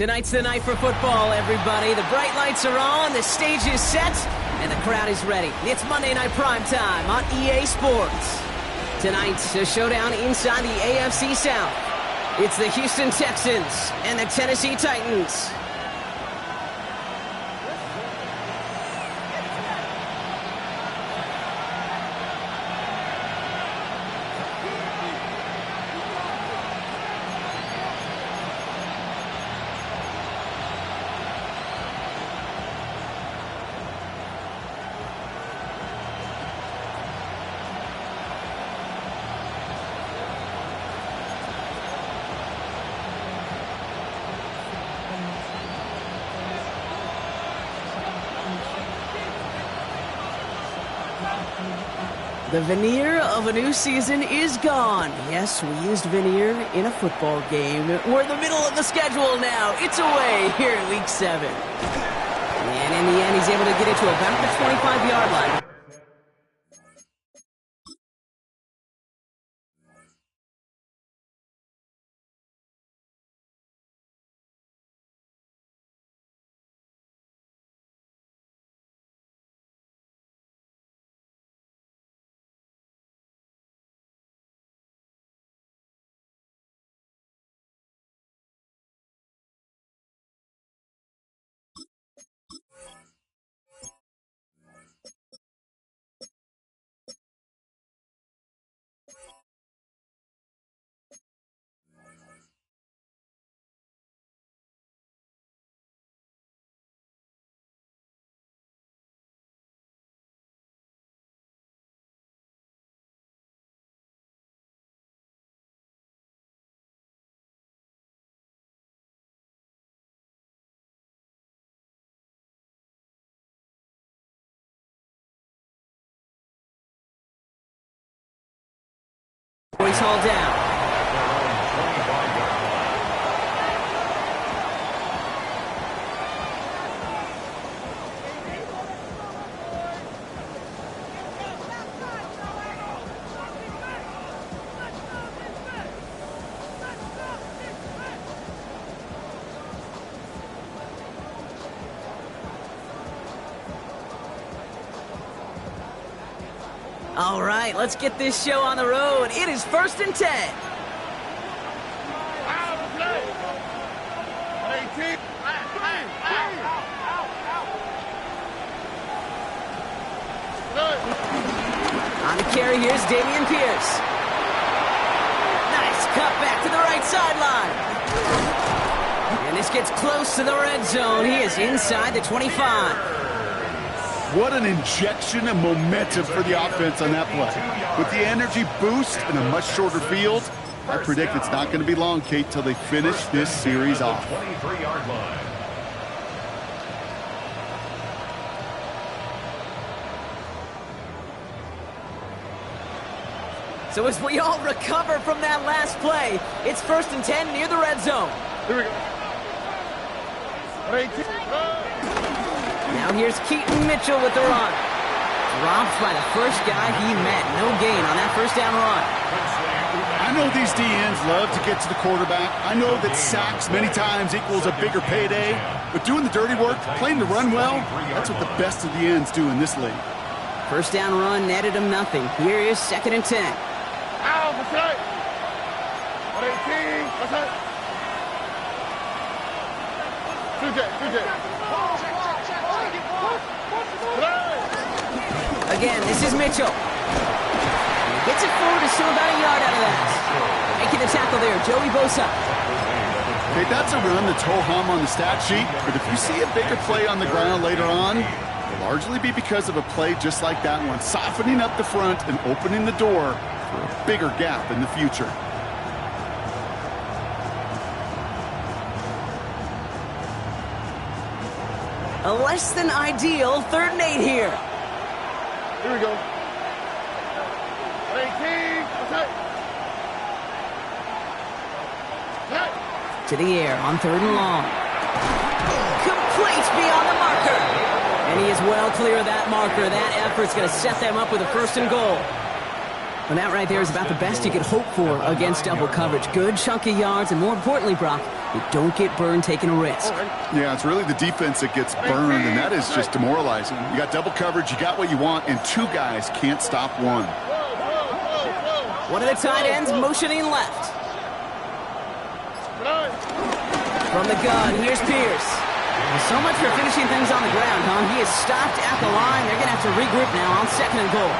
Tonight's the night for football, everybody. The bright lights are on, the stage is set, and the crowd is ready. It's Monday Night Primetime on EA Sports. Tonight's a showdown inside the AFC South. It's the Houston Texans and the Tennessee Titans. The veneer of a new season is gone. Yes, we used veneer in a football game. We're in the middle of the schedule now. It's away here in Week 7. And in the end, he's able to get it to about the 25-yard line. He's hauled down. All right, let's get this show on the road. It is 1st and 10. On the carry, here's Dameon Pierce. Nice cut back to the right sideline. And this gets close to the red zone. He is inside the 25. What an injection of momentum for the offense on that play. With the energy boost and a much shorter field, I predict it's not going to be long, Kate, till they finish this series off. 23-yard line. So as we all recover from that last play, it's 1st and 10 near the red zone. Here we go. Now here's Keaton Mitchell with the run. Dropped by the first guy he met. No gain on that first down run. I know these DNs love to get to the quarterback. I know that sacks many times equals a bigger payday. But doing the dirty work, playing the run well, that's what the best of the ends do in this league. First down run netted him nothing. Here is 2nd and 10. Ow, what's that? 18, what's that? 2J. Again, this is Mitchell. He gets it forward, is still about a yard out of that. Making the tackle there, Joey Bosa. Okay, that's a run that's ho-hum on the stat sheet, but if you see a bigger play on the ground later on, it'll largely be because of a play just like that one, softening up the front and opening the door for a bigger gap in the future. A less than ideal 3rd and 8 here. Here we go. 18, what's that? To the air on 3rd and long. Complete beyond the marker. And he is well clear of that marker. That effort's going to set them up with a 1st and goal. And that right there is about the best you could hope for against double coverage. Good chunky yards, and more importantly, Brock, you don't get burned taking a risk. Yeah, it's really the defense that gets burned, and that is just demoralizing. You got double coverage, you got what you want, and 2 guys can't stop one. One of the tight ends motioning left. From the gun, here's Pierce. So much for finishing things on the ground, huh? He is stopped at the line. They're going to have to regroup now on 2nd and goal.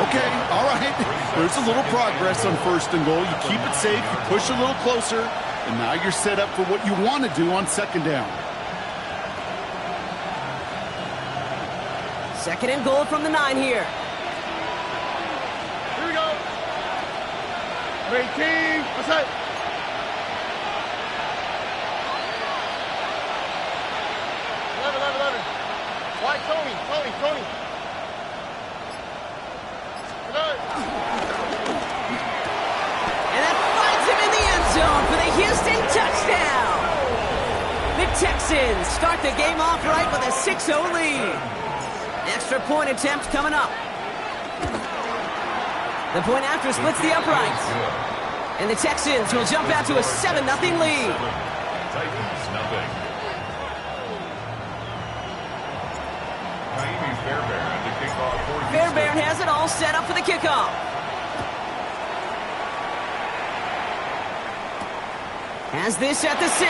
Okay, all right. There's a little progress on 1st and goal. You keep it safe, you push a little closer, and now you're set up for what you want to do on 2nd down. 2nd and goal from the 9 here. Here we go. 18, what's that? 11. Why, Tony? And that finds him in the end zone for the Houston touchdown. The Texans start the game off right with a 6-0 lead. Extra point attempt coming up. The point after splits the uprights. And the Texans will jump out to a 7-0 lead. Titans, nothing. Fairbairn has it all set up for the kickoff. Has this at the 6.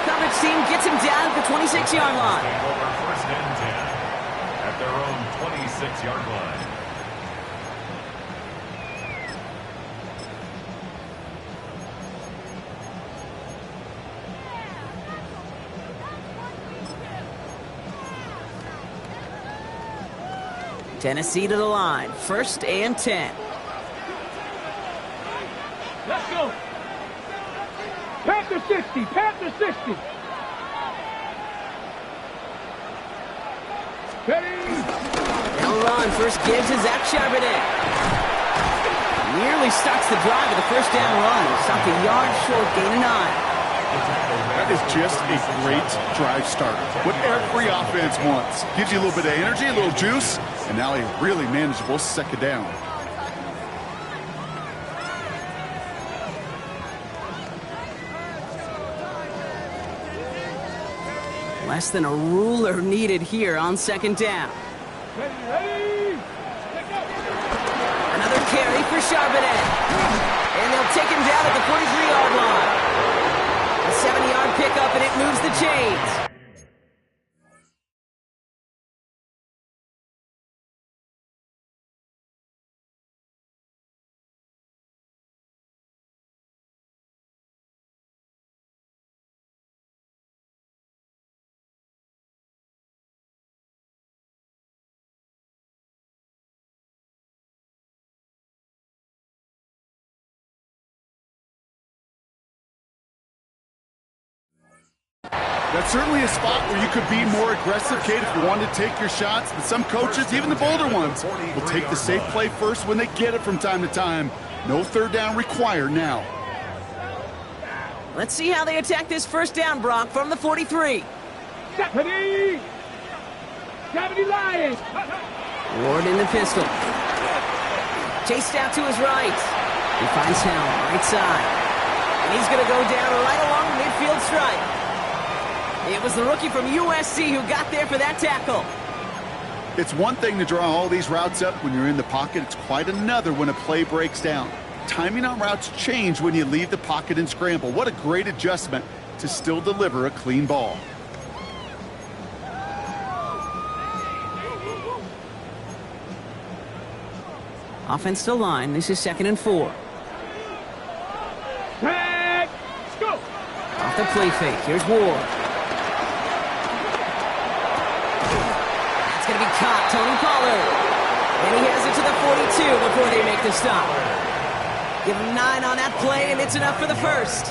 Coverage team gets him down at the 26-yard line. Over 1st and 10 at their own 26-yard line. Tennessee to the line. 1st and 10. Let's go. Panther 60. Ready. Now run. First gives to Zach Charbonnet. Nearly starts the drive with a 1st down run. Stopped a yard short, gain of 9. That is just a great drive starter. What every offense wants. Gives you a little bit of energy, a little juice, and now a really manageable 2nd down. Less than a ruler needed here on 2nd down. Ready. Another carry for Charbonnet. And they'll take him down at the 43-yard line. A 70-yard pickup, and it moves the chains. That's certainly a spot where you could be more aggressive, Kate, if you wanted to take your shots. But some coaches, even the bolder ones, will take the safe play first when they get it from time to time. No third down required now. Let's see how they attack this first down, Brock, from the 43. 70 Lions. Ward in the pistol. Chased out to his right. He finds Helm, right side. And he's going to go down right along the midfield stripe. It was the rookie from USC who got there for that tackle. It's one thing to draw all these routes up when you're in the pocket. It's quite another when a play breaks down. Timing on routes change when you leave the pocket and scramble. What a great adjustment to still deliver a clean ball. Offensive line, this is 2nd and 4. Tag. Go. Off the play fake, here's Ward. That's going to be caught, Tony Pollard. And he has it to the 42 before they make the stop. Give him 9 on that play, and it's enough for the first.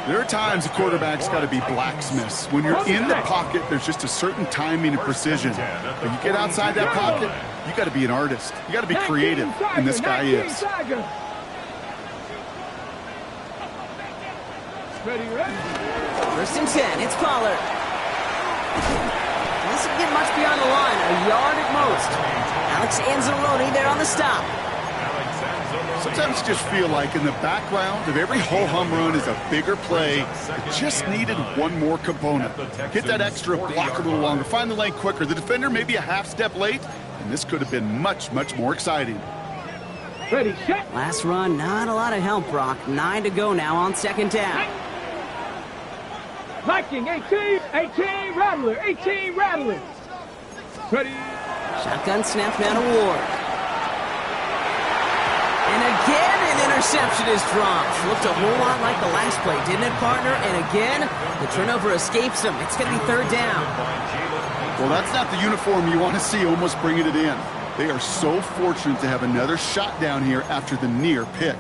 There are times a quarterback's got to be blacksmiths. When you're in the pocket, there's just a certain timing and precision. When you get outside that pocket, you got to be an artist. You got to be creative, and this guy is. Ready. 1st and 10, it's Pollard. Doesn't get much beyond the line, a yard at most. Alex Anzalone there on the stop. Sometimes you just feel like in the background of every ho-hum run is a bigger play. It just needed one more component. Hit that extra block a little longer, find the lane quicker. The defender maybe a half step late, and this could have been much, much more exciting. Ready, set. Last run, not a lot of help, Brock. 9 to go now on 2nd down. Viking, 18 Rattler, 18 Rattler. Ready. Shotgun snap now to Ward. And again, an interception is dropped. Looked a whole lot like the last play, didn't it, partner? And again, the turnover escapes him. It's going to be 3rd down. Well, that's not the uniform you want to see almost bringing it in. They are so fortunate to have another shot down here after the near pick.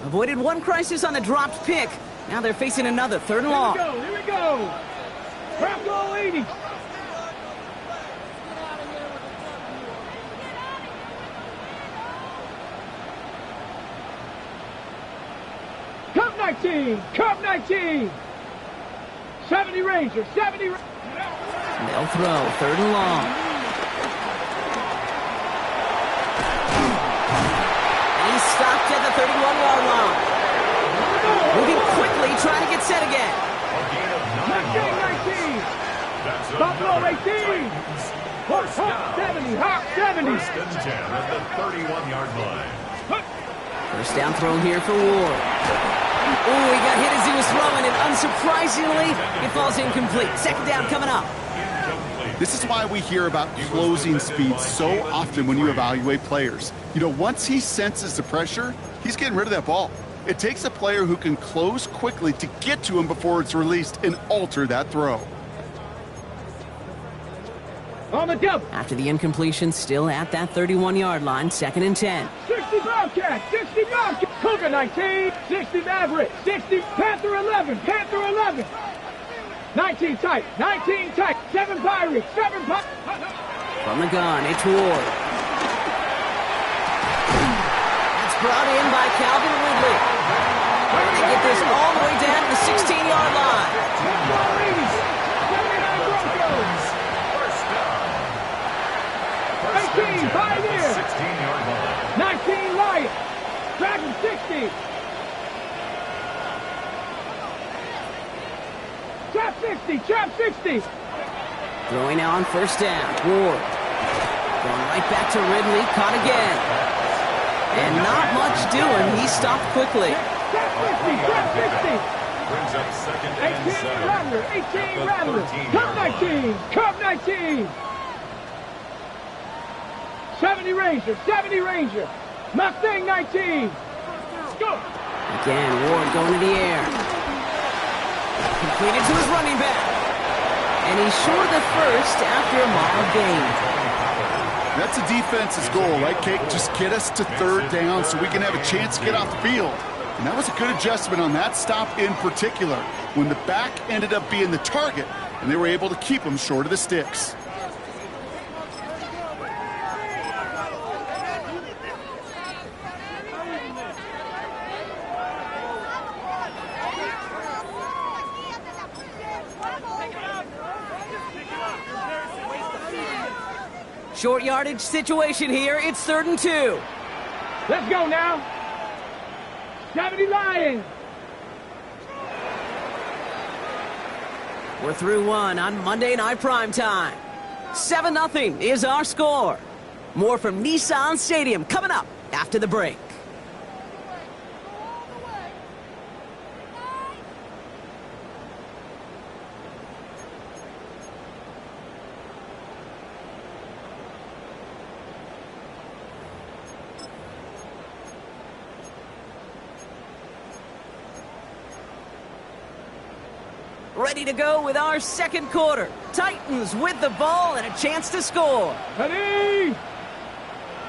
Avoided one crisis on the dropped pick. Now they're facing another 3rd and long. Here we go. Bronco 80. Cup 19. 70 Ranger, 70. They'll throw, 3rd and long. And he's stopped at the 31-yard line. Moving quickly, trying to get set again. 19. Buffalo 18. Hawk 70. Hawk 70. 1st and 10 at the 31-yard line. First down throw here for Ward. Oh, he got hit as he was throwing, and unsurprisingly, it falls incomplete. 2nd down coming up. This is why we hear about closing speed so often when you evaluate players. You know, once he senses the pressure, he's getting rid of that ball. It takes a player who can close quickly to get to him before it's released and alter that throw. On the double. After the incompletion, still at that 31-yard line, 2nd and 10. 60 Bobcat, 60 Bobcat. Cougar 19, 60 Maverick, 60 Panther 11, Panther 11. 19 tight, 7 Pirates, 7 Pirates. From the gun, it's Ward. That's brought in by Calvin Ridley. They get this all the way down to the 16-yard line. 18, Pioneer. 16-yard line. 19, Lion. Dragon 60. Trap 60. Throwing now on 1st down. Ward. Going right back to Ridley. Caught again. And not much doing. He stopped quickly. Trap 60. Brings up 2nd and 18 7. Rattler. Cup 19. 70 Ranger. Mustang 19. Go. Again, Ward going to the air. Completed to his running back. And he's short of the first after a mild gain. That's a defense's goal, right, Kate? Just get us to 3rd down so we can have a chance to get off the field. And that was a good adjustment on that stop in particular, when the back ended up being the target, and they were able to keep him short of the sticks. Short yardage situation here. It's 3rd and 2. Let's go now. 70 Lions. We're through one on Monday Night Primetime. 7-0 is our score. More from Nissan Stadium coming up after the break. Ready to go with our second quarter. Titans with the ball and a chance to score. Ready?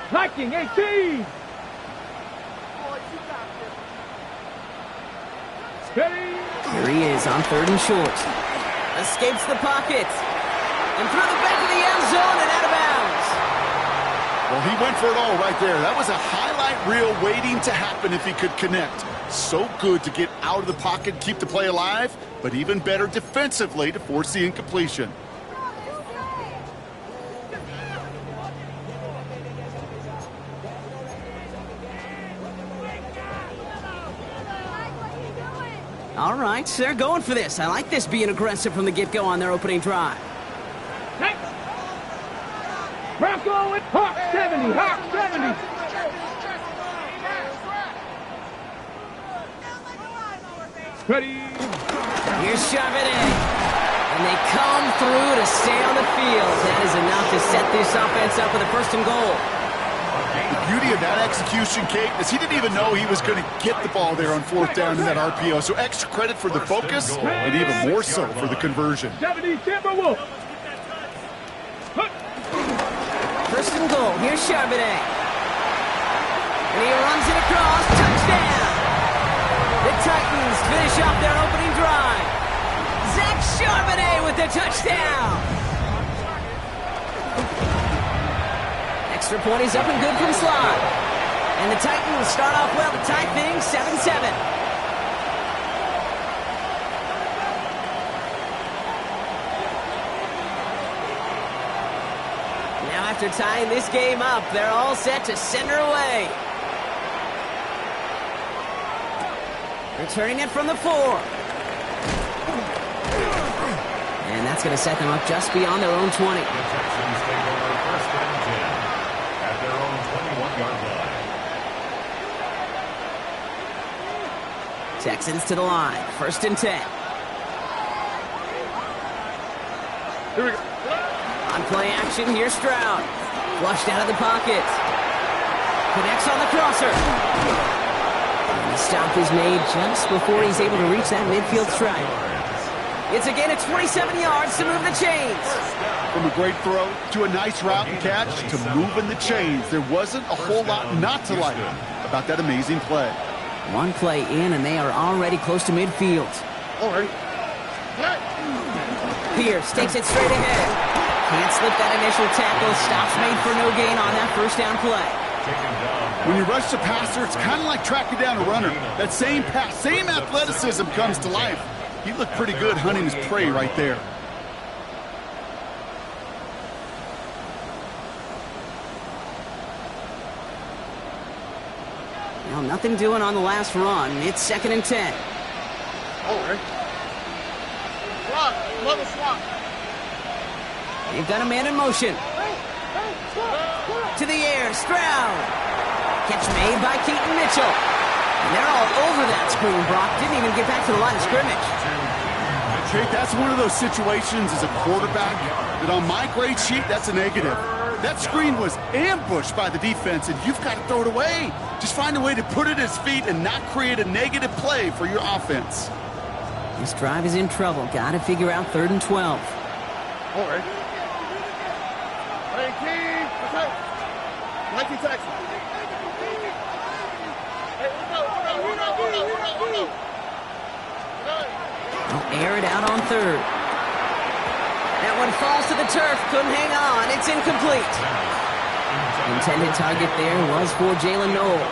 Viking 18. Ready? Here he is on 3rd and short. Escapes the pocket. And through the back of the end zone and out of bounds. Well, he went for it all right there. That was a highlight reel waiting to happen if he could connect. So good to get out of the pocket, keep the play alive, but even better defensively to force the incompletion. All right, they're going for this. I like this being aggressive from the get-go on their opening drive. Hey. Bronco with Hawk 70. Hawk 70. Ready? Here's Charbonnet. And they come through to stay on the field. That is enough to set this offense up with a 1st and goal. The beauty of that execution, Kate, is he didn't even know he was going to get the ball there on 4th down in that RPO. So extra credit for the focus and even more so for the conversion. 70 Timberwolves. 1st and goal. Here's Charbonnet. And he runs it across. Touchdown! The Titans finish off their opening drive. Zach Charbonnet with the touchdown. Extra point is up and good from slot. And the Titans start off well to tie things 7-7. Now after tying this game up, they're all set to send her away. Returning it from the 4. And that's going to set them up just beyond their own 20. The Texans take over 1st and 10 at their own 21-yard line. Texans to the line. 1st and 10. Here we go. On play action, here's Stroud. Flushed out of the pocket. Connects on the crosser. The stop is made just before he's able to reach that midfield strike. It's a gain of 27 yards to move the chains. From a great throw to a nice route and catch to moving the chains, there wasn't a whole lot not to like about that amazing play. One play in, and they are already close to midfield. All right. Pierce takes it straight ahead. Can't slip that initial tackle. Stops made for no gain on that 1st down play. When you rush the passer, it's kind of like tracking down a runner. That same pass, same athleticism comes to life. He looked pretty good hunting his prey right there. Well, nothing doing on the last run. It's 2nd and 10. Swap. Another swap. They've got a man in motion. To the air, Stroud. Catch made by Keaton Mitchell. And they're all over that screen, Brock. Didn't even get back to the line of scrimmage. Jake, that's one of those situations as a quarterback that on my grade sheet, that's a negative. That screen was ambushed by the defense, and you've got to throw it away. Just find a way to put it at his feet and not create a negative play for your offense. This drive is in trouble. Got to figure out 3rd and 12. All right. 19 Texas. They'll air it out on third. That one falls to the turf. Couldn't hang on. It's incomplete. Intended target there was for Jalen Noel.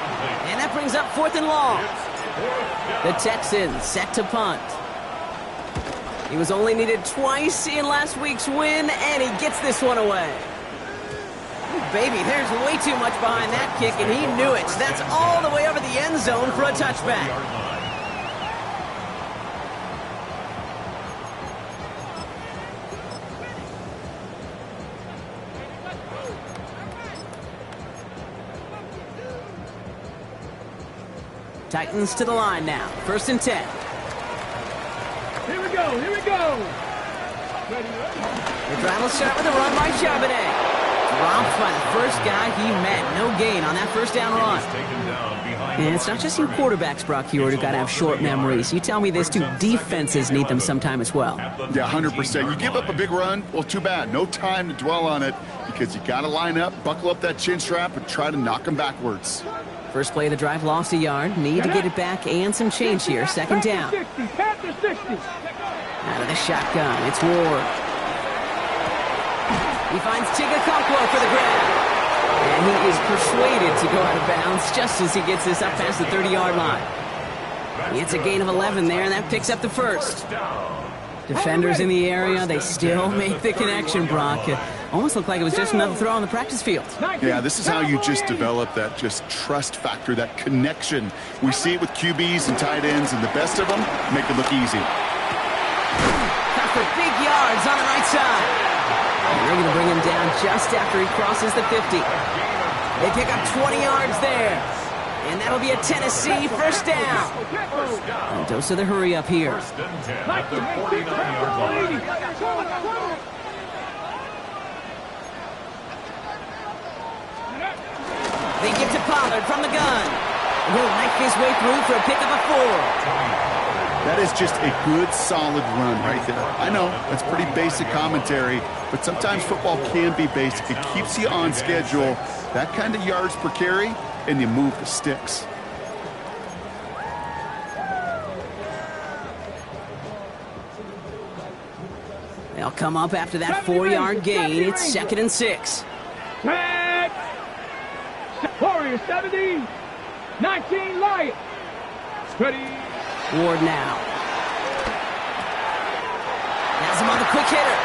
And that brings up 4th and long. The Texans set to punt. He was only needed twice in last week's win, and he gets this one away. Ooh, baby, there's way too much behind that kick, and he knew it. That's all the way over the end zone for a touchback. Titans to the line now. 1st and 10. Here we go, here we go. The drive will start with a run by Charbonnet. Dropped by the first guy he met. No gain on that first down run. And it's not just you quarterbacks, Brock Huard, who got to have short memories. You tell me this too, defenses need them sometime as well. Yeah, 100%. You give up a big run, well, too bad. No time to dwell on it because you got to line up, buckle up that chin strap, and try to knock them backwards. First play of the drive lost a yard. Need to get it back and some change here. 2nd down. Out of the shotgun, it's Ward. He finds Tigakonkwo for the grab. And he is persuaded to go out of bounds just as he gets this up past the 30-yard line. It's a gain of 11 there, and that picks up the first. Defenders in the area, they still make the connection, Brock. It almost looked like it was just another throw on the practice field. Yeah, this is how you just develop that just trust factor, that connection. We see it with QBs and tight ends, and the best of them make it look easy. Cut for big yards on the right side. And they're going to bring him down just after he crosses the 50. They pick up 20 yards there. And that'll be a Tennessee 1st down. And dose of the hurry up here. At the 49-yard line. They give to Pollard from the gun. He'll knife his way through for a pickup of 4. That is just a good, solid run right there. I know, that's pretty basic commentary, but sometimes football can be basic. It keeps you on schedule. That kind of yards per carry, and you move the sticks. They'll come up after that 4-yard gain. It's 2nd and 6. Warriors 70, 19 Lions. Ready. Ward now. Has him on the quick hitter.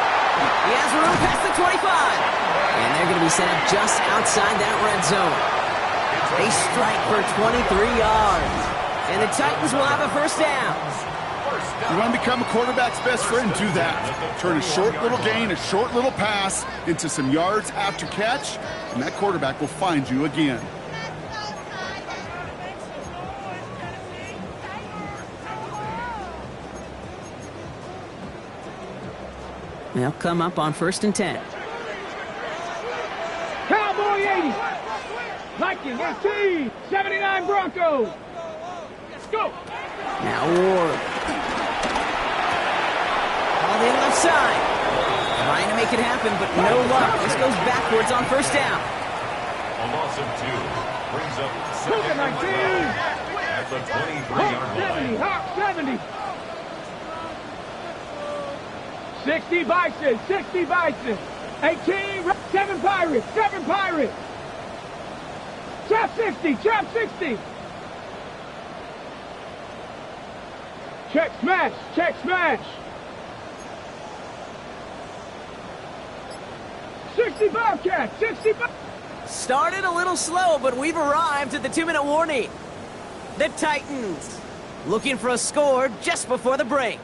He has room past the 25. And they're going to be set up just outside that red zone. They strike for 23 yards. And the Titans will have a 1st down. You want to become a quarterback's best friend, do that. Turn a short little gain, a short little pass into some yards after catch, and that quarterback will find you again. They'll come up on 1st and 10. Cowboy 80. Vikings 18. 79 Broncos. Let's go. Now Ward. All the left side. Trying to make it happen, but no luck. This goes backwards on 1st down. A loss of 2 brings up 2nd 19. at the 23-yard line. Hawk 70. 60 Bison, 60 Bison. 18, 7 Pirates, 7 Pirates. Trap 60, trap 60. Check smash, check smash. 60 Bobcats, 60 Started a little slow, but we've arrived at the 2-minute warning. The Titans looking for a score just before the break.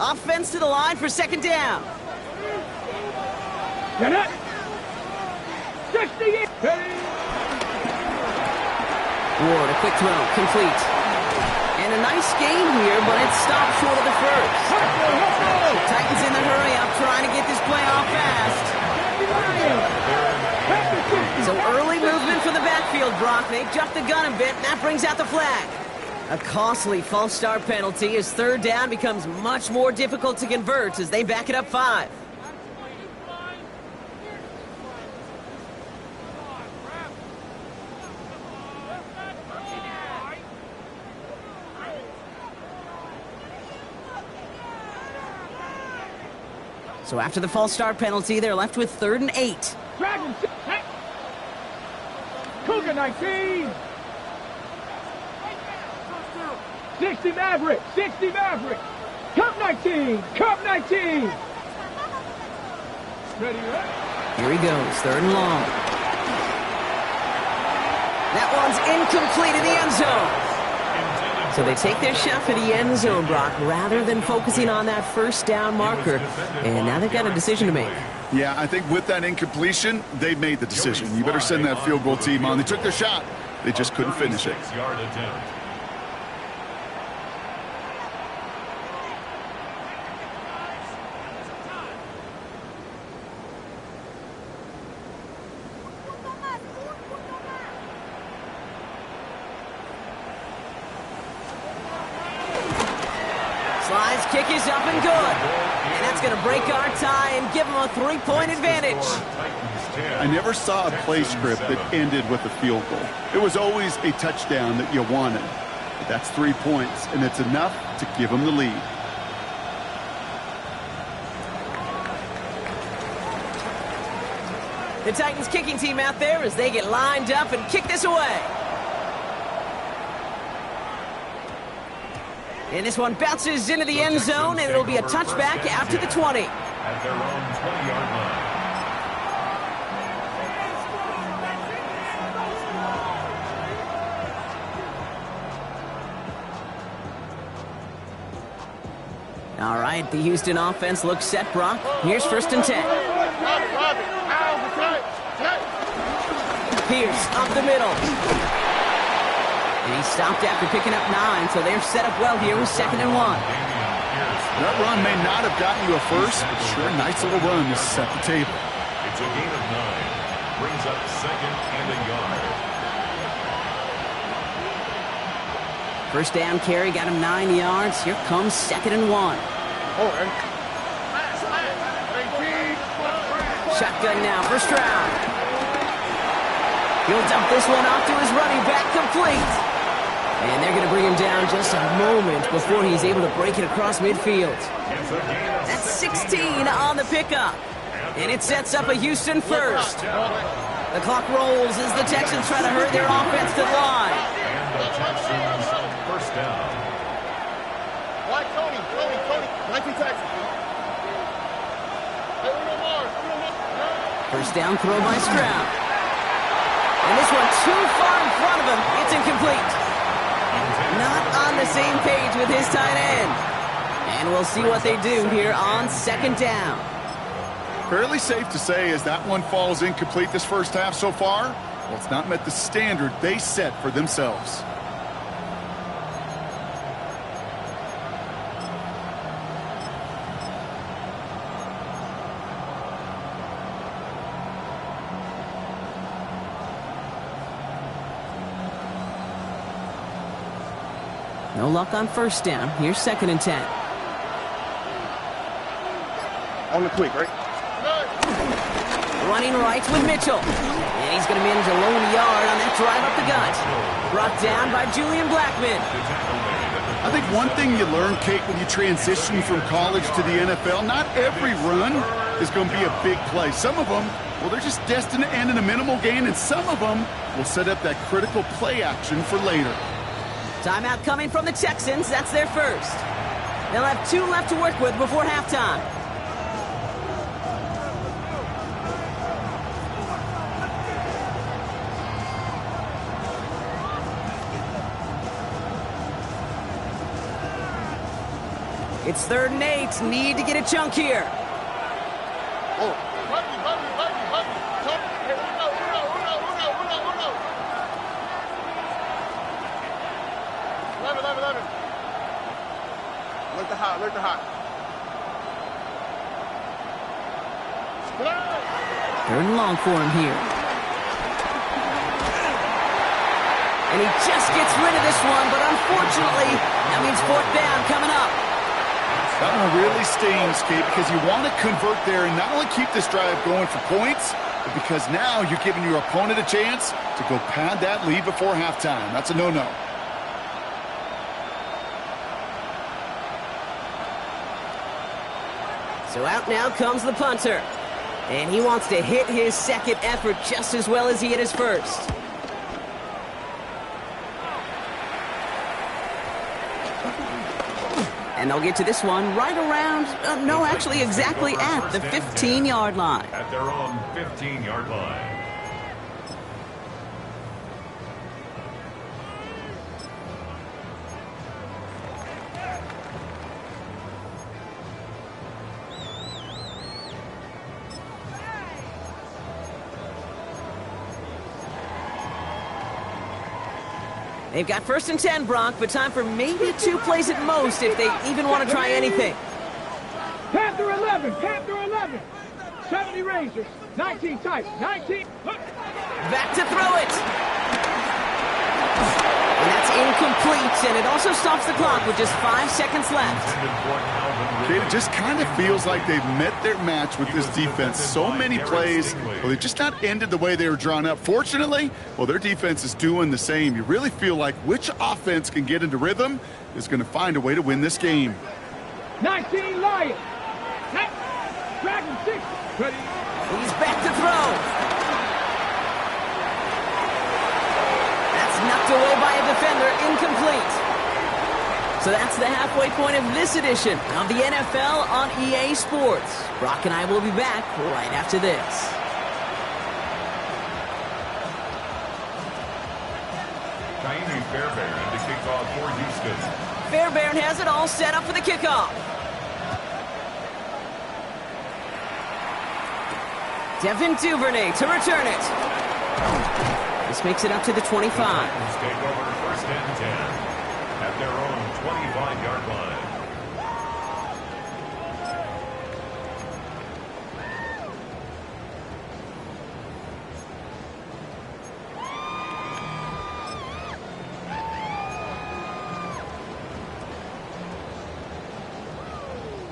Offense to the line for 2nd down. Get it. 60. Ward, a quick throw, complete. And a nice gain here, but it's stopped short of the first. Titans in the hurry up, trying to get this play off fast. So early movement for the backfield, Brock. They jumped the gun a bit, and that brings out the flag. A costly false start penalty as third down becomes much more difficult to convert as they back it up 5. So after the false start penalty, they're left with 3rd and 8. Dragon, Cougar 19. 60 Maverick, 60 Maverick. Cup 19, Cup 19. Ready, Here he goes, 3rd and long. That one's incomplete in the end zone. So they take their shot for the end zone, Brock, rather than focusing on that first down marker. And now they've got a decision to make. Yeah, I think with that incompletion, they've made the decision. You better send that field goal team on. They took their shot. They just couldn't finish it. Slide's kick is up and good. And that's going to break our tie and give them a 3-point advantage. I never saw a play script that ended with a field goal. It was always a touchdown that you wanted. But that's 3 points, and it's enough to give them the lead. The Titans kicking team out there as they get lined up and kick this away. And this one bounces into the end zone, and it'll be a touchback out to the 20. At their own 20-yard line. All right, the Houston offense looks set, Brock. Here's 1st and 10. Pierce up the middle. And he stopped after picking up 9, so they're set up well here with 2nd and 1. That run may not have gotten you a first, but sure a nice little run to set the table. It's a gain of 9. Brings up 2nd and a yard. First down carry got him 9 yards. Here comes 2nd and 1. Shotgun now, first round. He'll dump this one off to his running back, complete. And they're going to bring him down just a moment before he's able to break it across midfield. That's 16 on the pickup. And it sets up a Houston first. The clock rolls as the Texans try to hurry their offense to the line. And the Texans first down. Tony, 19 Texans. First down throw by Stroud. And this one too far in front of him. It's incomplete. Not on the same page with his tight end. And we'll see what they do here on 2nd down. Fairly safe to say as that one falls incomplete this first half so far, well, it's not met the standard they set for themselves. No luck on first down. Here's 2nd and 10. On the quick, right? Running right with Mitchell. And he's going to manage a lone yard on that drive up the gut. Brought down by Julian Blackman. I think one thing you learn, Kate, when you transition from college to the NFL, not every run is going to be a big play. Some of them, well, they're just destined to end in a minimal gain, and some of them will set up that critical play action for later. Timeout coming from the Texans. That's their first. They'll have 2 left to work with before halftime. It's 3rd and 8. Need to get a chunk here. Look the hot. 3rd and long for him here. And he just gets rid of this one, but unfortunately, that means fourth down coming up. That one really stings, Kate, because you want to convert there and not only keep this drive going for points, but because now you're giving your opponent a chance to go pad that lead before halftime. That's a no-no. So out now comes the punter. And he wants to hit his second effort just as well as he hit his first. And they'll get to this one right around, no, actually exactly at the 15-yard line. At their own 15-yard line. They've got 1st and 10, Brock, but time for maybe 2 plays at most if they even want to try anything. Panther 11, Panther 11. 70 Rangers, 19 tight, 19. Back to throw it. And that's incomplete, and it also stops the clock with just 5 seconds left. Kate, it just kind of feels like they've met their match with this defense. So many plays, well, they just not ended the way they were drawn up. Fortunately, well, their defense is doing the same. You really feel like which offense can get into rhythm is going to find a way to win this game. 19 Lions. Dragon 6. Ready. He's back to throw. That's knocked away by a defender, incomplete. So that's the halfway point of this edition of the NFL on EA Sports. Brock and I will be back right after this. Jaime Fairbairn to kick off for Houston. Fairbairn has it all set up for the kickoff. Devin Duvernay to return it. This makes it up to the 25. Take over 1st and 10 at their own 25-yard line.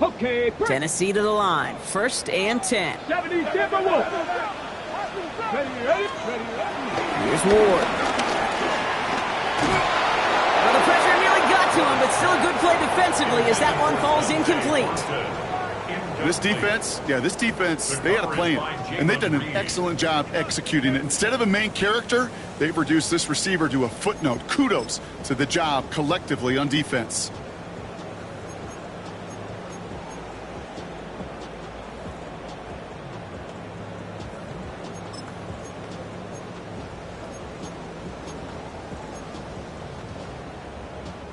Okay, Tennessee to the line. 1st and 10. 70 Timberwolves. Ready, ready, ready, ready. Here's Ward. Well, the pressure nearly got to him, but still a good play defensively as that one falls incomplete. This defense, they had a plan, and they've done an excellent job executing it. Instead of a main character, they've reduced this receiver to a footnote. Kudos to the job collectively on defense.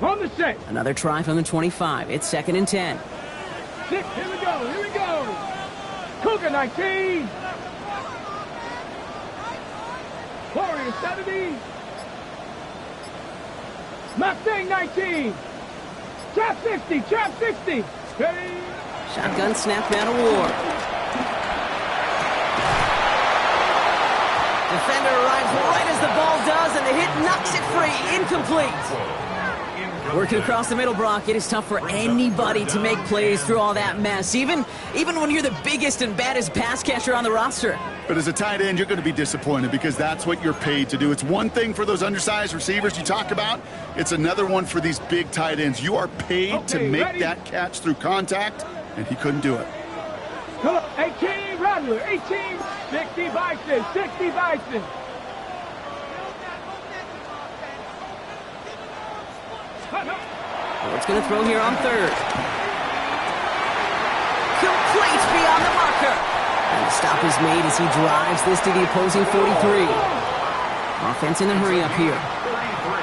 On the set. Another try from the 25. It's 2nd and 10. 6, here we go, here we go. Cougar 19. Warrior 70. Mustang 19. Trap 60, trap 60. Ready. Shotgun snap now to Ward. Defender arrives right as the ball does, and the hit knocks it free. Incomplete. Working across the middle, Brock, it is tough for anybody to make plays through all that mess, even when you're the biggest and baddest pass catcher on the roster. But as a tight end, you're going to be disappointed because that's what you're paid to do. It's one thing for those undersized receivers you talk about. It's another one for these big tight ends. You are paid to make that catch through contact, and he couldn't do it. 18 Rattler, 18, 60 Bison, 60 Bison. Ward's going to throw here on 3rd. Complete beyond the marker. And the stop is made as he drives this to the opposing 43. Offense in a hurry up here. 33.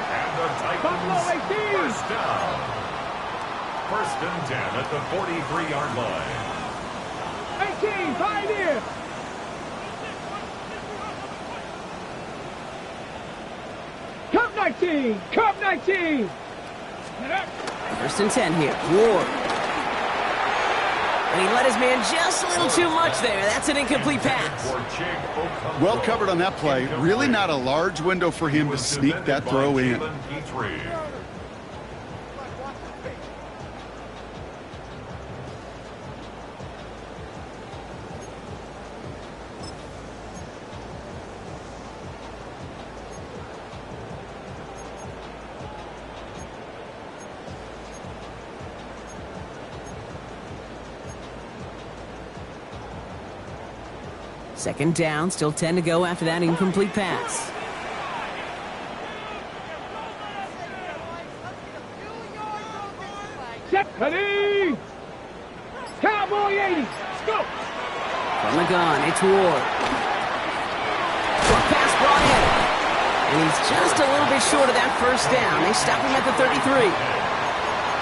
And the Titans, 1st down. 1st and 10 at the 43-yard line. 18, Pioneer. Cup 19, Cup 19. 1st and 10 here. Ward. And he let his man just a little too much there. That's an incomplete pass. Well covered on that play. Really not a large window for him to sneak that throw in. Second down, still 10 to go after that incomplete pass. Ready! Cowboy 80. Let's go! From the gun, it's Ward. Short pass brought in. And he's just a little bit short of that first down. They stop him at the 33.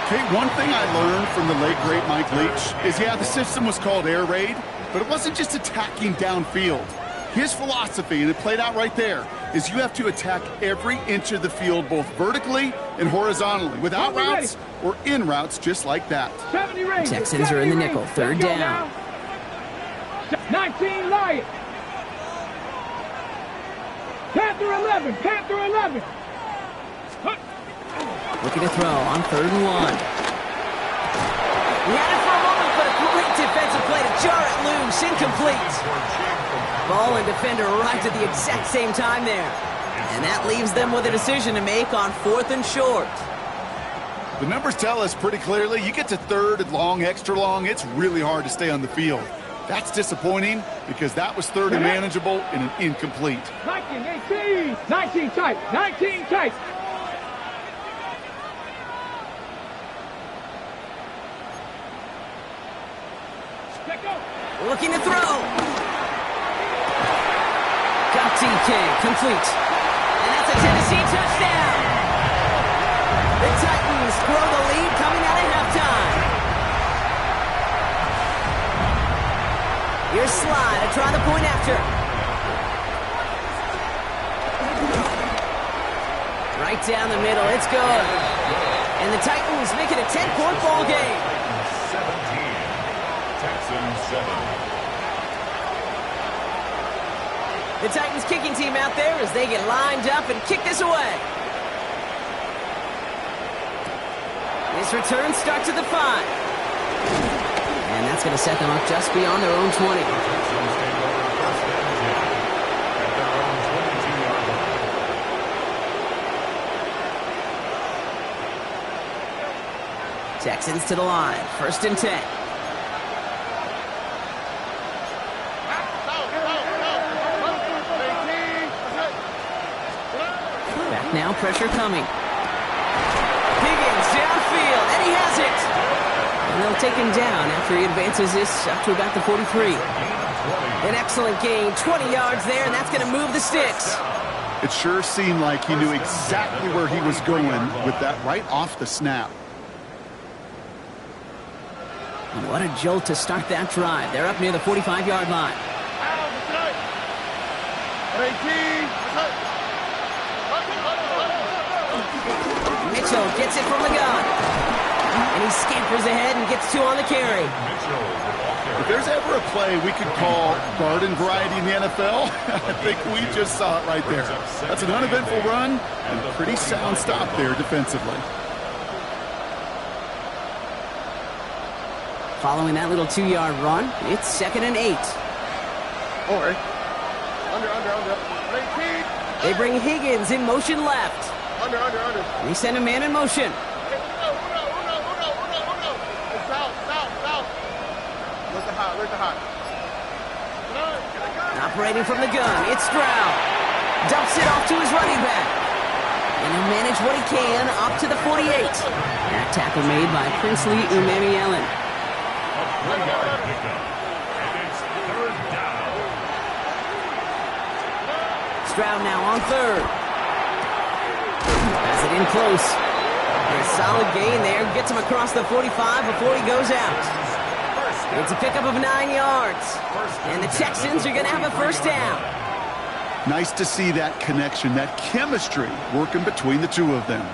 Okay, one thing I learned from the late, great Mike Leach is, yeah, the system was called air raid, but it wasn't just attacking downfield. His philosophy, and it played out right there, is you have to attack every inch of the field, both vertically and horizontally, with out routes or in routes just like that. Texans are in the nickel, third down. 19 Lions. Panther 11, Panther 11. Looking to throw on 3rd and 1. He had it for a moment, but a great defensive play to jar it loose, incomplete. Ball and defender arrived at the exact same time there. And that leaves them with a decision to make on 4th and short. The numbers tell us pretty clearly, you get to 3rd and long, extra long, it's really hard to stay on the field. That's disappointing because that was 3rd and manageable and an incomplete. 19, 18, 19 tight, 19 tight. Looking to throw. Got DK, complete. And that's a Tennessee touchdown. The Titans grow the lead coming out of halftime. Here's Sly to try the point after. Right down the middle, it's good. And the Titans make it a 10-point ball game. 17, Texans 7. The Titans kicking team out there as they get lined up and kick this away. This return starts at the 5. And that's going to set them up just beyond their own 20. Texans to the line, 1st and 10. Back now, pressure coming. Higgins downfield, and he has it. And they'll take him down after he advances this up to about the 43. An excellent gain, 20 yards there, and that's going to move the sticks. It sure seemed like he knew exactly where he was going with that right off the snap. And what a jolt to start that drive. They're up near the 45-yard line. Mitchell gets it from the gun. And he scampers ahead and gets 2 on the carry. If there's ever a play we could call garden variety in the NFL, I think we just saw it right there. That's an uneventful run and a pretty sound stop there defensively. Following that little 2-yard run, it's 2nd and 8. Under. They bring Higgins in motion left. Under. And they send a man in motion. Where's the hot? Operating from the gun, it's Stroud. Dumps it off to his running back. And he'll manage what he can up to the 48. That tackle made by Princely Umemi-Ellen. Stroud now on 3rd. Pass it in close. And a solid gain there. Gets him across the 45 before he goes out. It's a pickup of 9 yards. And the Texans are going to have a 1st down. Nice to see that connection, that chemistry working between the two of them.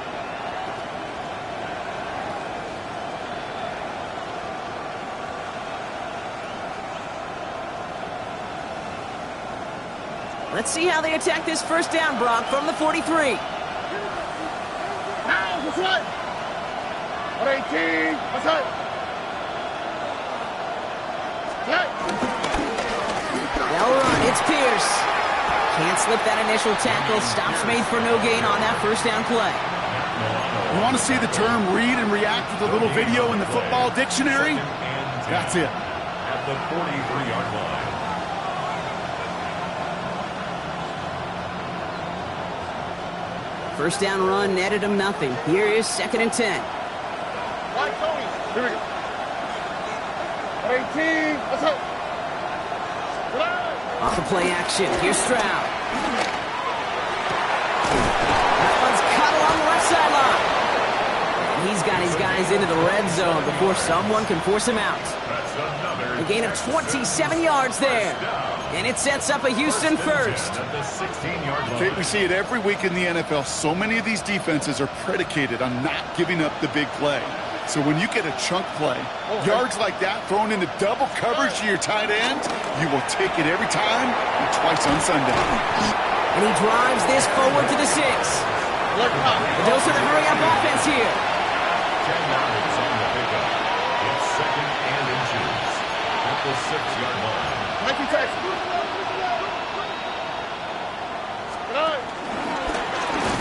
Let's see how they attack this first down, Brock, from the 43. Now, that's right. 18, that's right. They'll run, it's Pierce. Can't slip that initial tackle. Stops made for no gain on that first down play. You want to see the term read and react with a little video in the football dictionary? That's it. At the 43-yard line. First down run netted him nothing. Here is 2nd and 10. Right, Tony. Here we go. 18, that's right. Off the play action. Here's Stroud. That one's cut along the left sideline. And he's got his guys into the red zone before someone can force him out. A gain of 27 yards there. And it sets up a Houston first. Kate, we see it every week in the NFL. So many of these defenses are predicated on not giving up the big play. So when you get a chunk play, yards like that thrown into double coverage to your tight end, you will take it every time and twice on Sunday. And he drives this forward to the 6. The dose of the hurry-up offense here. 10 yards on the pickup. It's 2nd and inches at the 6-yard line.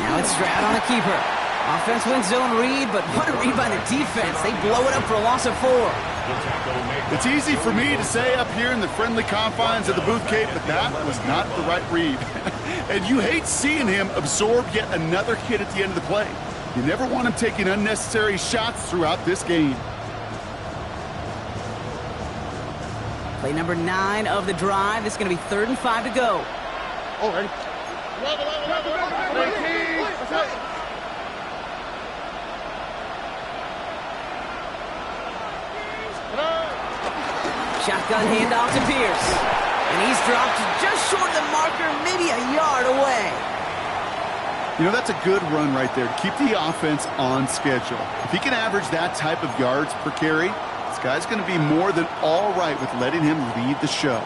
Now it's Stroud on a keeper. Offense wins zone read, but what a read by the defense. They blow it up for a loss of 4. It's easy for me to say up here in the friendly confines of the booth, Cape, but that was not the right read. And you hate seeing him absorb yet another hit at the end of the play. You never want him taking unnecessary shots throughout this game. Play number 9 of the drive. It's going to be 3rd and 5 to go. Oh, ready? 18, that's right. Shotgun handoff to Pierce. And he's dropped just short of the marker, maybe a yard away. You know, that's a good run right there to keep the offense on schedule. If he can average that type of yards per carry, this guy's going to be more than all right with letting him lead the show.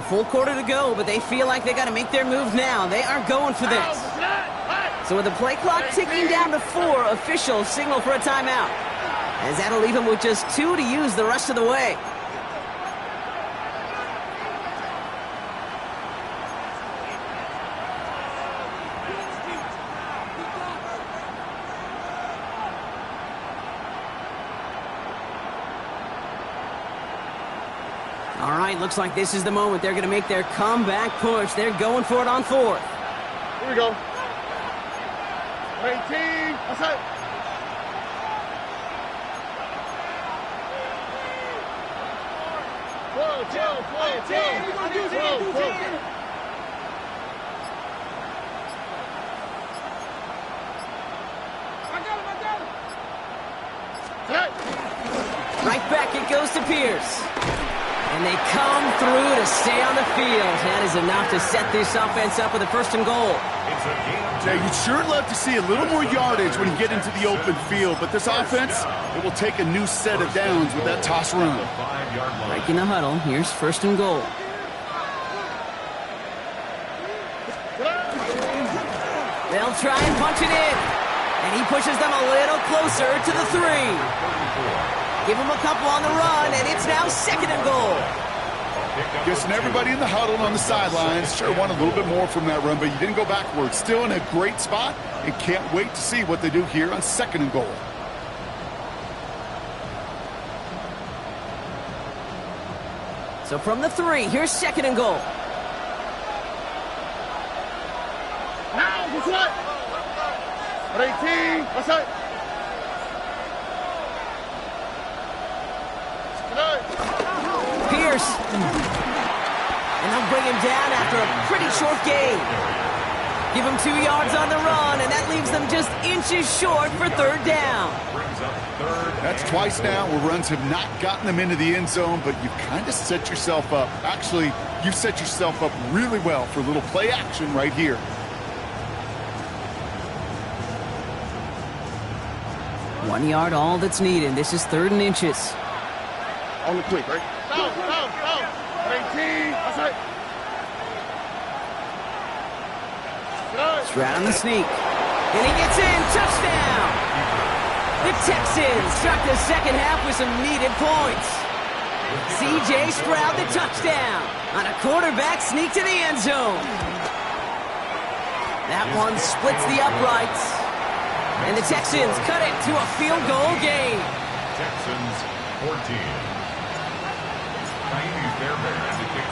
Full quarter to go, but they feel like they got to make their move now. They are going for this. So with the play clock ticking down to 4, officials signal for a timeout. As that'll leave them with just 2 to use the rest of the way. All right, looks like this is the moment. They're going to make their comeback push. They're going for it on 4th. Here we go. 18, that's it. Whoa. Right back it goes to Pierce. And they come through to stay on the field. That is enough to set this offense up with a 1st and goal. Yeah, you'd sure love to see a little more yardage when you get into the open field, but this offense, it will take a new set of downs with that toss run. Breaking the huddle, here's 1st and goal. They'll try and punch it in. And he pushes them a little closer to the 3. Give him a couple on the run, and it's now 2nd and goal. Guessing everybody in the huddle and on the sidelines sure want a little bit more from that run, but you didn't go backwards. Still in a great spot, and can't wait to see what they do here on 2nd and goal. So from the 3, here's 2nd and goal. Now, that's right. 18, that's right. Pierce. And they'll bring him down after a pretty short gain. Give them 2 yards on the run, and that leaves them just inches short for third down. That's twice now where runs have not gotten them into the end zone, but you've kind of set yourself up. Actually, you've set yourself up really well for a little play action right here. One yard, all that's needed. This is 3rd and inches. On the quick, right? Down. 18. That's right. Stroud on the sneak. And he gets in. Touchdown! The Texans start the second half with some needed points. C.J. Stroud the touchdown on a quarterback sneak to the end zone. That one splits the uprights. And the Texans cut it to a field goal game. Texans 14.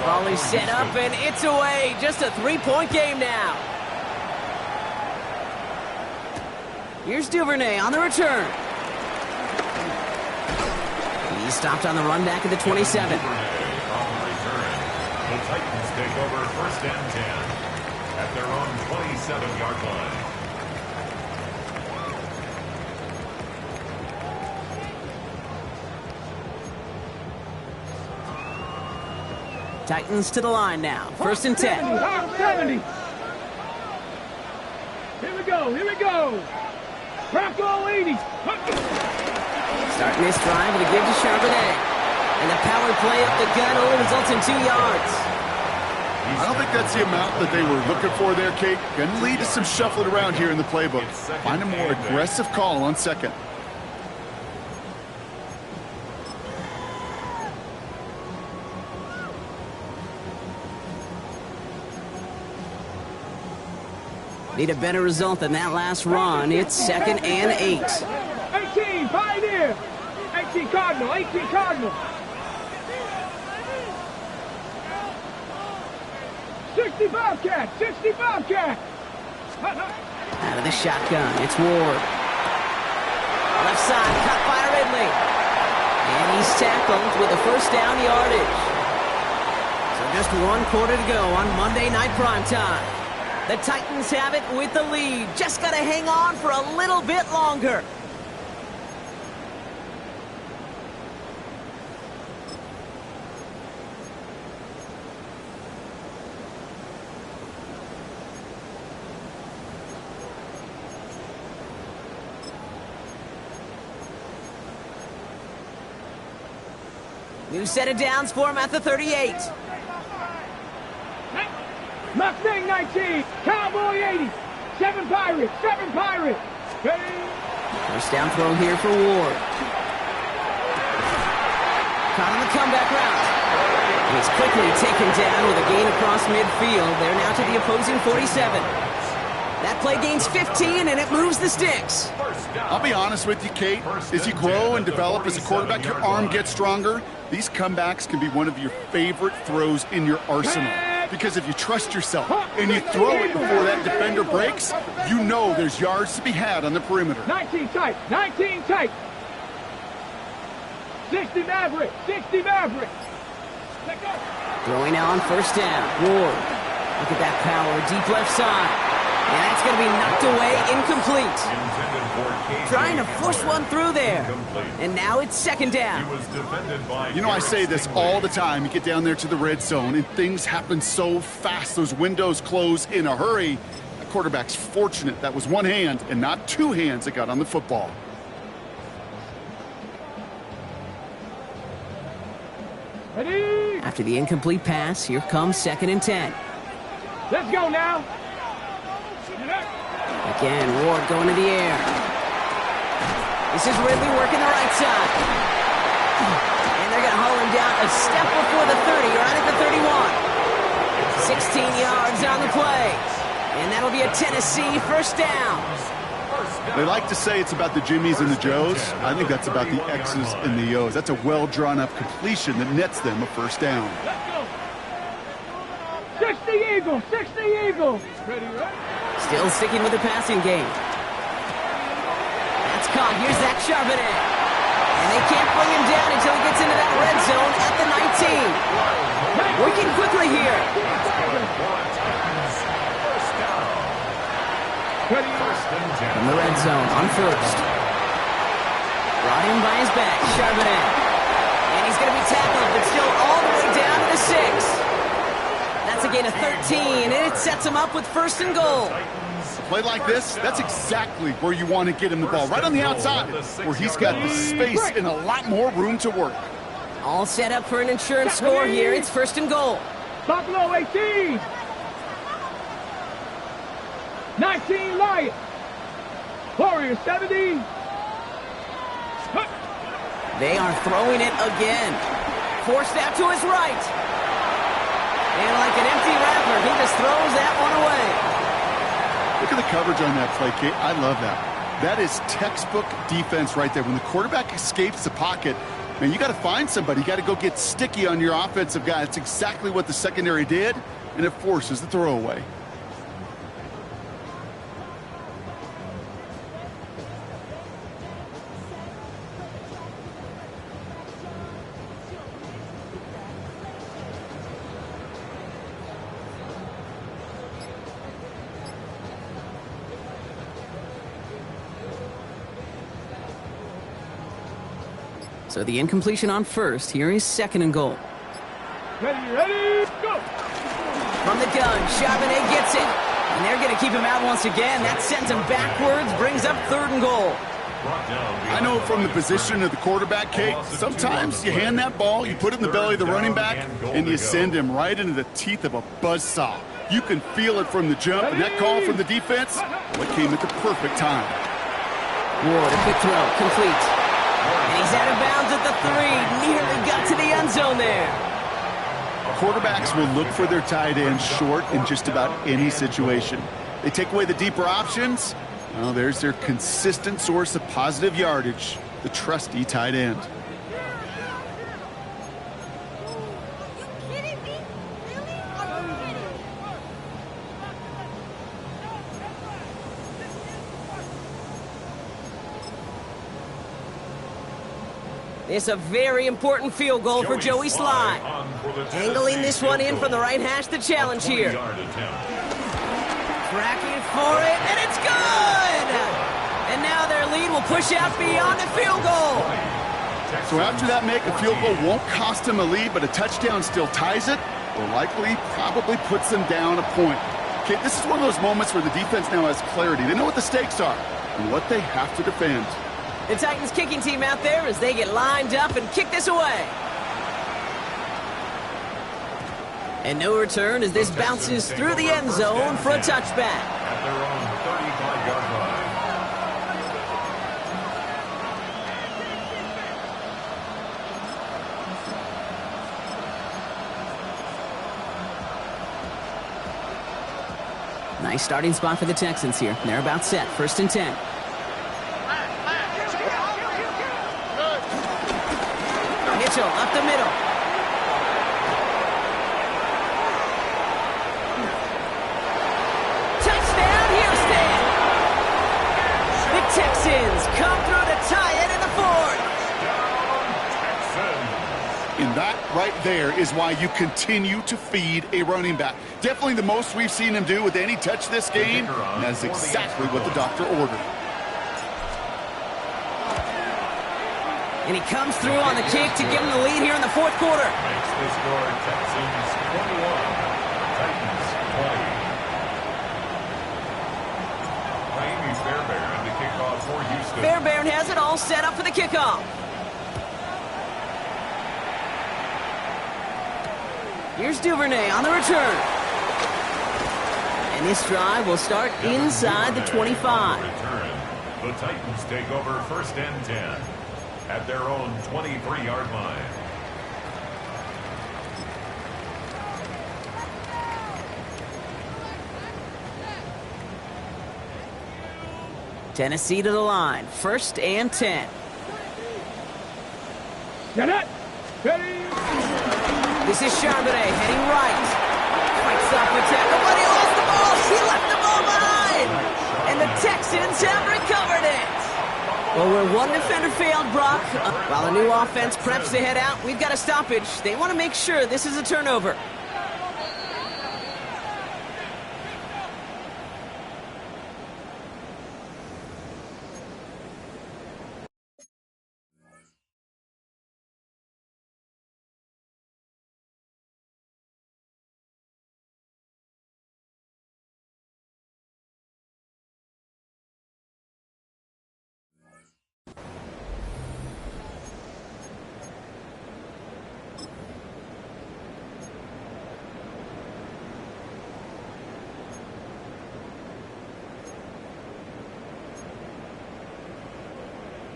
Ball is set up and it's away. Just a 3-point game now. Here's Duvernay on the return. He's stopped on the run back at the 27. On the return, the Titans take over 1st and 10 at their own 27-yard line. Titans to the line now. 1st and 10. 70. Here we go. Bronco 80. Starting this drive with a give to Charbonnet. And the power play up the gut only results in 2 yards. I don't think that's the amount that they were looking for there, Kate. Going to lead to some shuffling around here in the playbook. Find a more aggressive call on 2nd. Need a better result than that last run. It's 2nd and 8. 18, Pioneer. 18 Cardinal. 18 Cardinal. 60 Bobcat. 60 Bobcat. Out of the shotgun, it's Ward. Left side, cut by Ridley. And he's tackled with a 1st down yardage. So just 1 quarter to go on Monday Night Primetime. The Titans have it with the lead. Just got to hang on for a little bit longer. New set of downs for him at the 38. Mustang 19, Cowboy 80, 7 Pirates, 7 Pirates. First down throw here for Ward. Caught on the comeback route. He's quickly taken down with a gain across midfield. They're now to the opposing 47. That play gains 15, and it moves the sticks. I'll be honest with you, Kate. As you grow and develop as a quarterback, your arm gets stronger. These comebacks can be one of your favorite throws in your arsenal. Because if you trust yourself and you throw it before that defender breaks, you know there's yards to be had on the perimeter. 19 tight, 19 tight. 60 Maverick, 60 Maverick. Throwing now on 1st down. Ward. Look at that power, deep left side. And that's going to be knocked away, incomplete. Trying to force one through there. And now it's 2nd down. You know, I say this all the time. You get down there to the red zone, and things happen so fast. Those windows close in a hurry. The quarterback's fortunate that was one hand and not 2 hands that got on the football. Ready? After the incomplete pass, here comes 2nd and 10. Let's go now. Again, Ward going to the air. This is Ridley working the right side. And they're going to haul him down a step before the 30, right at the 31. 16 yards on the play. And that'll be a Tennessee 1st down. They like to say it's about the Jimmies and the Joes. I think that's about the X's and the O's. That's a well-drawn-up completion that nets them a 1st down. 60 Eagles, 60 Eagles. Ready, right? Still sticking with the passing game. That's caught. Here's Zach Charbonnet. And they can't bring him down until he gets into that red zone at the 19. Working quickly here. From the red zone on first. Brought in by his back, Charbonnet. And he's going to be tackled, but still all the way down to the 6. That's a gain of 13, and it sets him up with first and goal. A play like this, that's exactly where you want to get him the ball, right on the outside, where he's got the space and a lot more room to work. All set up for an insurance score here. It's first and goal. Buffalo 18. 19 Lions. Warriors 70. They are throwing it again. Forced out to his right. And like an empty wrapper, he just throws that one away. Look at the coverage on that play, Kate. I love that. That is textbook defense right there. When the quarterback escapes the pocket, man, you got to find somebody. You got to go get sticky on your offensive guy. That's exactly what the secondary did, and it forces the throwaway. So the incompletion on first. Here is second and goal. Ready, go! From the gun, Charbonnet gets it. And they're going to keep him out once again. That sends him backwards, brings up third and goal. I know from the position of the quarterback, Kate, sometimes you hand that ball, you put it in the belly of the running back, and you send him right into the teeth of a buzzsaw. You can feel it from the jump, and that call from the defense, well, it came at the perfect time. Ward, a quick throw, complete. And he's out of bounds at the 3. Nearly got to the end zone there. Quarterbacks will look for their tight end short in just about any situation. They take away the deeper options. Well, there's their consistent source of positive yardage, the trusty tight end. It's a very important field goal for Joey Sly. Angling this one in from the right hash to challenge here. Tracking for it, and it's good! And now their lead will push out beyond the field goal. So after that make, a field goal won't cost them a lead, but a touchdown still ties it, or likely probably puts them down a point. Okay, this is one of those moments where the defense now has clarity. They know what the stakes are and what they have to defend. The Titans kicking team out there as they get lined up and kick this away. And no return as this bounces through the end zone for a touchback. At their own 35-yard line. Nice starting spot for the Texans here. They're about set. First and 10. Mitchell up the middle. Touchdown, Houston! The Texans come through to tie it in the 4th. And that right there is why you continue to feed a running back. Definitely the most we've seen him do with any touch this game. And that's exactly what the doctor ordered. And he comes through on the kick to give him the lead here in the 4th quarter. Makes the score Texans 21, Titans 20. Miami Fairbairn to kick off for Houston. Fairbairn has it all set up for the kickoff. Here's Duvernay on the return. And this drive will start inside the 25. Return. The Titans take over first and 10. At their own 23-yard line. Tennessee to the line. First and 10. Get it! Ready! This is Charbonnet heading right. Fights off the tackle, but he lost the ball. He left the ball behind. And the Texans have recovered it. Well, where one defender failed, Brock, while the new offense preps to head out, we've got a stoppage. They want to make sure this is a turnover.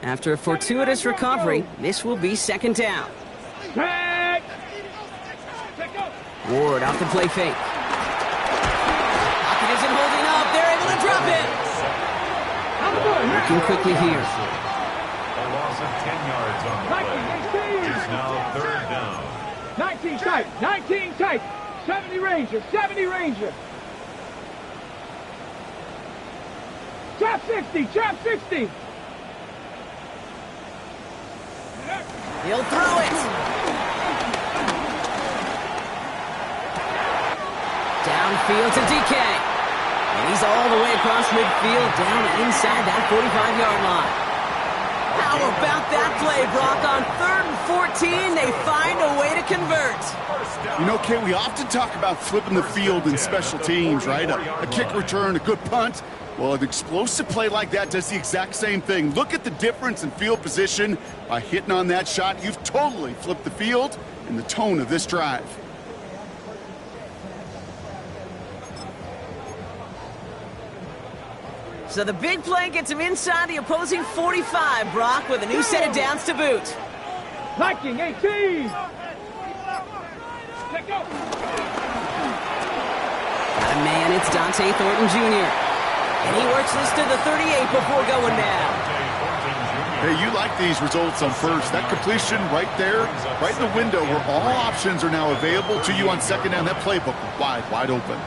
After a fortuitous recovery, this will be second down. Ward off the play fake. Pocket isn't holding up. They're able to drop it. Working quickly here. A loss of 10 yards on the play. It's now third down. 19 tight, 19 tight. 70 Ranger, 70 Ranger. Trap 60, trap 60. He'll throw it. Downfield to DK. And he's all the way across midfield, down inside that 45-yard line. How about that play, Brock? On 3rd and 14, they find a way to convert. You know, Kate, we often talk about flipping the field in special teams, right? A kick return, a good punt. Well, an explosive play like that does the exact same thing. Look at the difference in field position. By hitting on that shot, you've totally flipped the field and the tone of this drive. So the big play gets him inside the opposing 45, Brock, with a new set of downs to boot. Viking 18. Let go. Got a man, it's Dante Thornton Jr. And he works this to the 38 before going down. Hey, you like these results on first. That completion right there, right in the window where all options are now available to you on second down. That playbook wide open.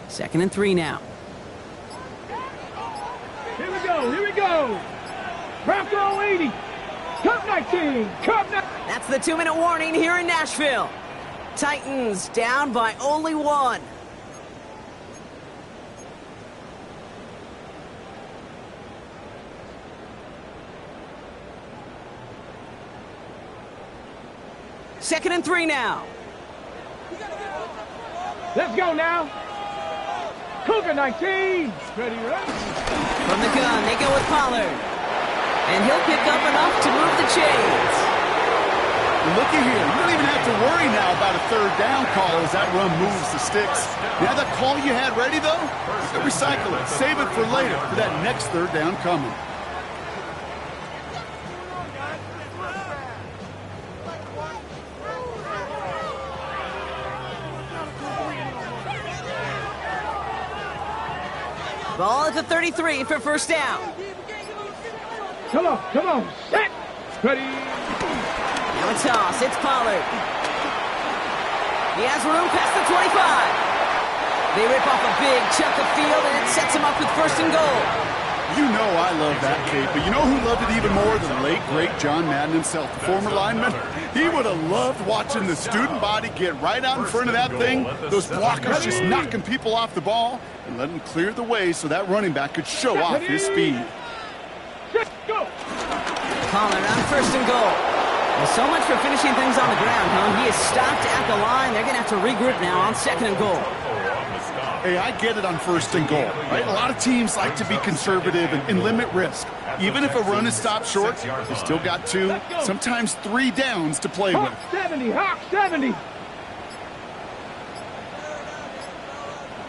Second and 3 now. Here we go, here we go. Bronco 80. Cup 19, Cup 19. That's the 2-minute warning here in Nashville. Titans down by only 1. Second and 3 now. Let's go now. Cougar 19. Ready, ready. From the gun, they go with Pollard. And he'll pick up enough to move the chains. Looky here. You don't even have to worry now about a third down call as that run moves the sticks. Now that call you had ready, though, recycle it. Save it for later for that next third down coming. Ball at the 33 for first down. Come on, set. Ready. Now a toss, it's Pollard. He has room past the 25. They rip off a big chunk of field, and it sets him up with first and goal. You know I love that, Kate, but you know who loved it even more than the late, great John Madden himself, the former lineman? He would have loved watching the student body get right out in front of that thing, those blockers just knocking people off the ball, and let him clear the way so that running back could show off his speed. Pollard on first and goal. Well, so much for finishing things on the ground, huh? He is stopped at the line. They're going to have to regroup now on second and goal. Hey, I get it on first and goal, right? A lot of teams like to be conservative and limit risk. Even if a run is stopped short, they still got 2, sometimes 3 downs to play with. Hawk 70, Hawk 70.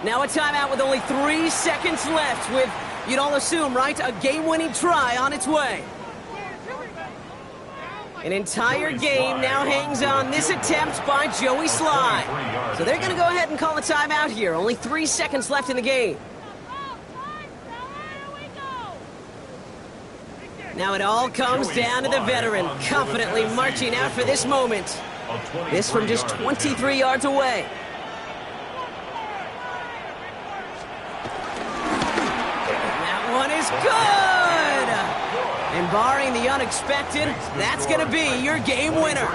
Now a timeout with only 3 seconds left with, you'd all assume, right, a game-winning try on its way. An entire game now hangs on this attempt by Joey Sly. So they're going to go ahead and call a timeout here. Only 3 seconds left in the game. Now it all comes down to the veteran, confidently marching out for this moment. This from just 23 yards away. That one is good! And barring the unexpected, that's going to be your game winner.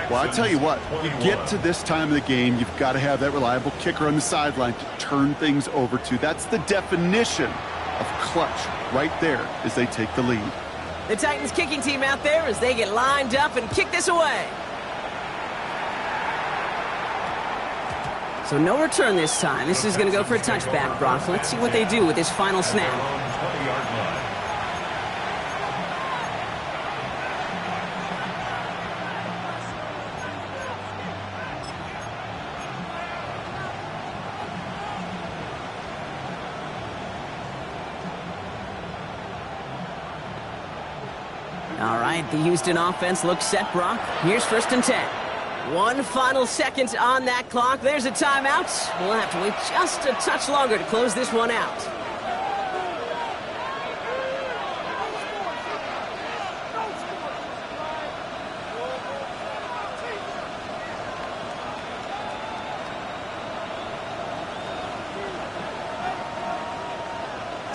Well, I tell you what, you get to this time of the game, you've got to have that reliable kicker on the sideline to turn things over to. That's the definition of clutch right there as they take the lead. The Titans kicking team out there as they get lined up and kick this away. So no return this time. This is going to go for a touchback, Brock. Let's see what they do with this final snap. 20-yard line. All right, the Houston offense looks set, Brock. Here's 1st and 10. One final second on that clock. There's a timeout. We'll have to wait just a touch longer to close this one out.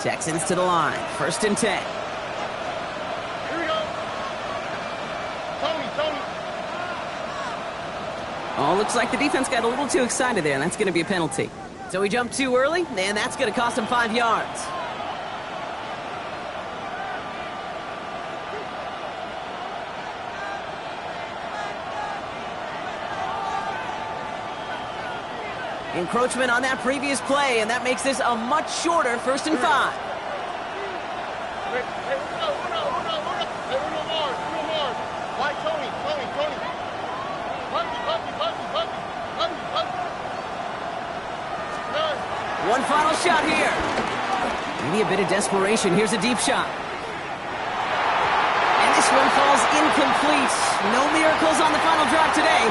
Texans to the line. 1st and 10. Oh, looks like the defense got a little too excited there, and that's going to be a penalty. So he jumped too early, and that's going to cost him 5 yards. Encroachment on that previous play, and that makes this a much shorter 1st and 5. One final shot here. Maybe a bit of desperation. Here's a deep shot. And this one falls incomplete. No miracles on the final drive today.